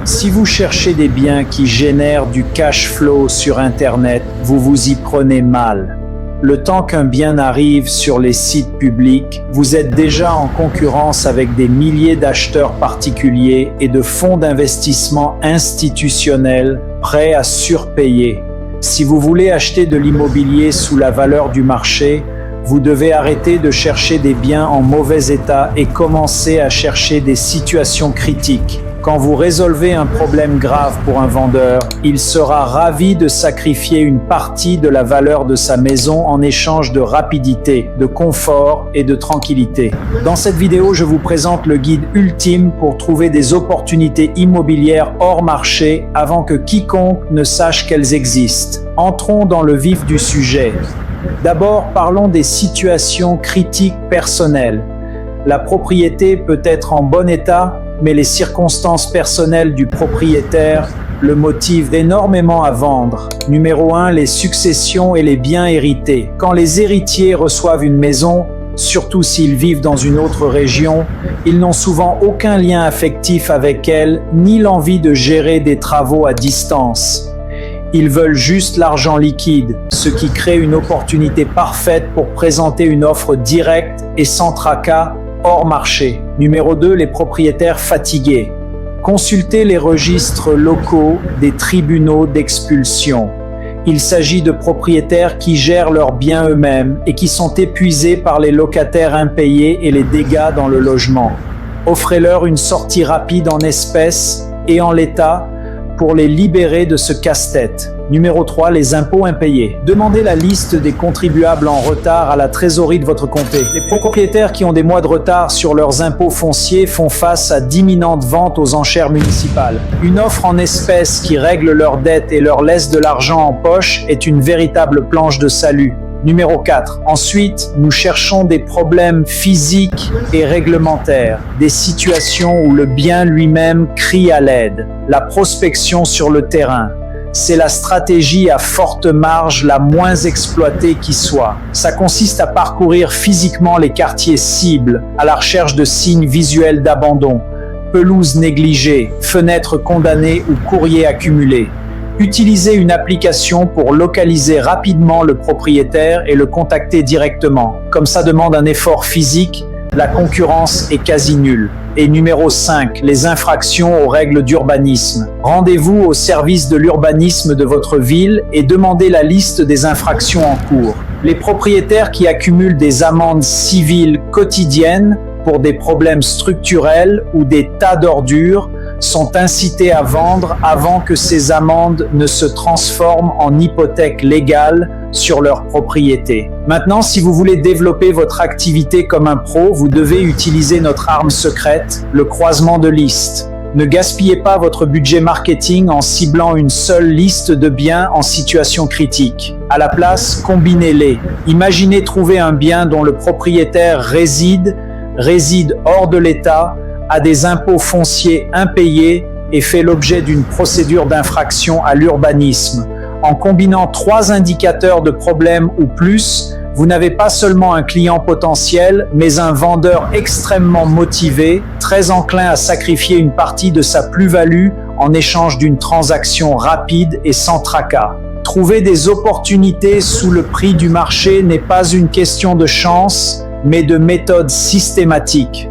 Si vous cherchez des biens qui génèrent du cash flow sur Internet, vous vous y prenez mal. Le temps qu'un bien arrive sur les sites publics, vous êtes déjà en concurrence avec des milliers d'acheteurs particuliers et de fonds d'investissement institutionnels prêts à surpayer. Si vous voulez acheter de l'immobilier sous la valeur du marché, vous devez arrêter de chercher des biens en mauvais état et commencer à chercher des situations critiques. Quand vous résolvez un problème grave pour un vendeur, il sera ravi de sacrifier une partie de la valeur de sa maison en échange de rapidité, de confort et de tranquillité. Dans cette vidéo, je vous présente le guide ultime pour trouver des opportunités immobilières hors marché avant que quiconque ne sache qu'elles existent. Entrons dans le vif du sujet. D'abord, parlons des situations critiques personnelles. La propriété peut être en bon état, mais les circonstances personnelles du propriétaire le motivent énormément à vendre. Numéro 1, les successions et les biens hérités. Quand les héritiers reçoivent une maison, surtout s'ils vivent dans une autre région, ils n'ont souvent aucun lien affectif avec elle, ni l'envie de gérer des travaux à distance. Ils veulent juste l'argent liquide, ce qui crée une opportunité parfaite pour présenter une offre directe et sans tracas, hors marché. Numéro 2, les propriétaires fatigués. Consultez les registres locaux des tribunaux d'expulsion. Il s'agit de propriétaires qui gèrent leurs biens eux-mêmes et qui sont épuisés par les locataires impayés et les dégâts dans le logement. Offrez-leur une sortie rapide en espèces et en l'état pour les libérer de ce casse-tête. Numéro 3, les impôts impayés. Demandez la liste des contribuables en retard à la trésorerie de votre comté. Les propriétaires qui ont des mois de retard sur leurs impôts fonciers font face à d'imminentes ventes aux enchères municipales. Une offre en espèces qui règle leurs dettes et leur laisse de l'argent en poche est une véritable planche de salut. Numéro 4. Ensuite, nous cherchons des problèmes physiques et réglementaires, des situations où le bien lui-même crie à l'aide. La prospection sur le terrain. C'est la stratégie à forte marge la moins exploitée qui soit. Ça consiste à parcourir physiquement les quartiers cibles à la recherche de signes visuels d'abandon, pelouses négligées, fenêtres condamnées ou courriers accumulés. Utilisez une application pour localiser rapidement le propriétaire et le contacter directement. Comme ça demande un effort physique, la concurrence est quasi nulle. Et numéro 5, les infractions aux règles d'urbanisme. Rendez-vous au service de l'urbanisme de votre ville et demandez la liste des infractions en cours. Les propriétaires qui accumulent des amendes civiles quotidiennes pour des problèmes structurels ou des tas d'ordures sont incités à vendre avant que ces amendes ne se transforment en hypothèque légale sur leur propriété. Maintenant, si vous voulez développer votre activité comme un pro, vous devez utiliser notre arme secrète, le croisement de listes. Ne gaspillez pas votre budget marketing en ciblant une seule liste de biens en situation critique. À la place, combinez-les. Imaginez trouver un bien dont le propriétaire réside hors de l'État, a des impôts fonciers impayés et fait l'objet d'une procédure d'infraction à l'urbanisme. En combinant 3 indicateurs de problème ou plus, vous n'avez pas seulement un client potentiel, mais un vendeur extrêmement motivé, très enclin à sacrifier une partie de sa plus-value en échange d'une transaction rapide et sans tracas. Trouver des opportunités sous le prix du marché n'est pas une question de chance, mais de méthode systématique.